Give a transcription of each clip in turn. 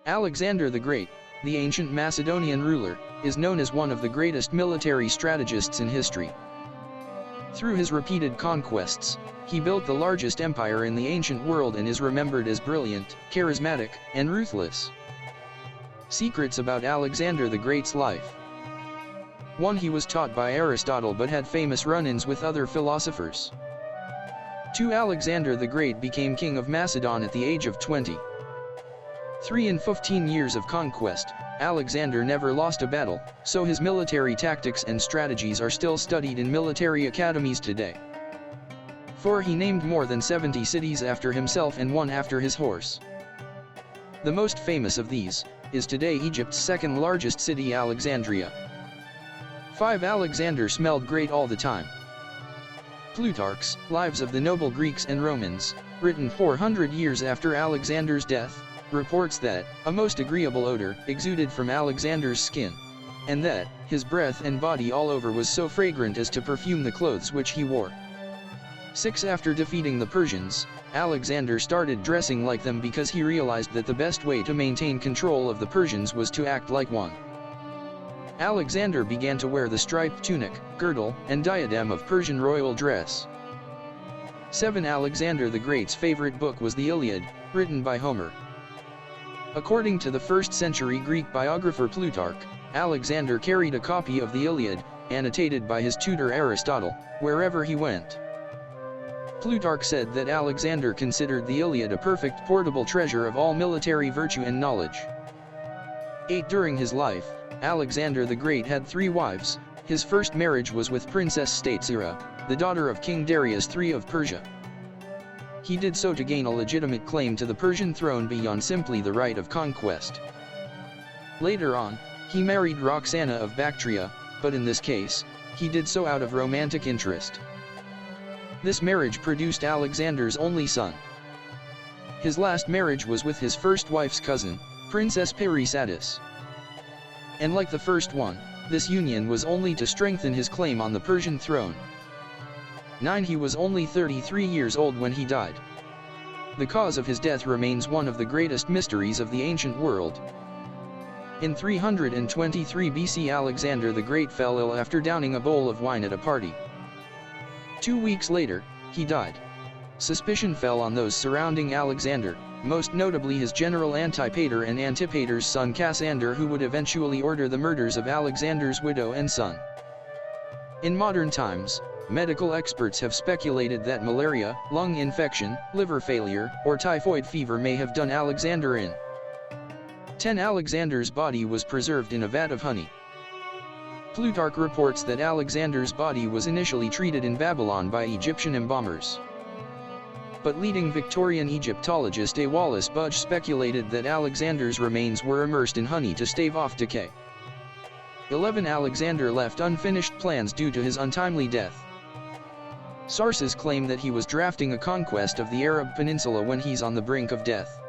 Alexander the Great, the ancient Macedonian ruler, is known as one of the greatest military strategists in history. Through his repeated conquests, he built the largest empire in the ancient world and is remembered as brilliant, charismatic, and ruthless. Secrets about Alexander the Great's life. 1. He was taught by Aristotle but had famous run-ins with other philosophers. 2. Alexander the Great became king of Macedon at the age of 20. 3. In 15 years of conquest, Alexander never lost a battle, so his military tactics and strategies are still studied in military academies today. 4. He named more than 70 cities after himself and one after his horse. The most famous of these is today Egypt's second largest city, Alexandria. 5. Alexander smelled great all the time. Plutarch's Lives of the Noble Greeks and Romans, written 400 years after Alexander's death, reports that a most agreeable odor exuded from Alexander's skin, and that his breath and body all over was so fragrant as to perfume the clothes which he wore. 6. After defeating the Persians, Alexander started dressing like them because he realized that the best way to maintain control of the Persians was to act like one. Alexander began to wear the striped tunic, girdle, and diadem of Persian royal dress. 7. Alexander the Great's favorite book was the Iliad, written by Homer. According to the 1st century Greek biographer Plutarch, Alexander carried a copy of the Iliad, annotated by his tutor Aristotle, wherever he went. Plutarch said that Alexander considered the Iliad a perfect portable treasure of all military virtue and knowledge. 8. During his life, Alexander the Great had 3 wives. His first marriage was with Princess Stateira, the daughter of King Darius III of Persia. He did so to gain a legitimate claim to the Persian throne beyond simply the right of conquest. Later on, he married Roxana of Bactria, but in this case, he did so out of romantic interest. This marriage produced Alexander's only son. His last marriage was with his first wife's cousin, Princess Parysatis. And like the first one, this union was only to strengthen his claim on the Persian throne. 9. He was only 33 years old when he died. The cause of his death remains one of the greatest mysteries of the ancient world. In 323 BC, Alexander the Great fell ill after downing a bowl of wine at a party. 2 weeks later, he died. Suspicion fell on those surrounding Alexander, most notably his general Antipater and Antipater's son Cassander, who would eventually order the murders of Alexander's widow and son. In modern times, medical experts have speculated that malaria, lung infection, liver failure, or typhoid fever may have done Alexander in. 10. Alexander's body was preserved in a vat of honey. Plutarch reports that Alexander's body was initially treated in Babylon by Egyptian embalmers. But leading Victorian Egyptologist A. Wallace Budge speculated that Alexander's remains were immersed in honey to stave off decay. 11. Alexander left unfinished plans due to his untimely death. Sources claim that he was drafting a conquest of the Arab Peninsula when he's on the brink of death.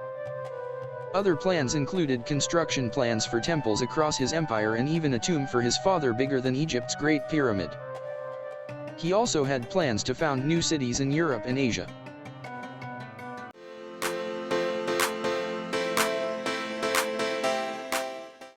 Other plans included construction plans for temples across his empire and even a tomb for his father bigger than Egypt's Great Pyramid. He also had plans to found new cities in Europe and Asia.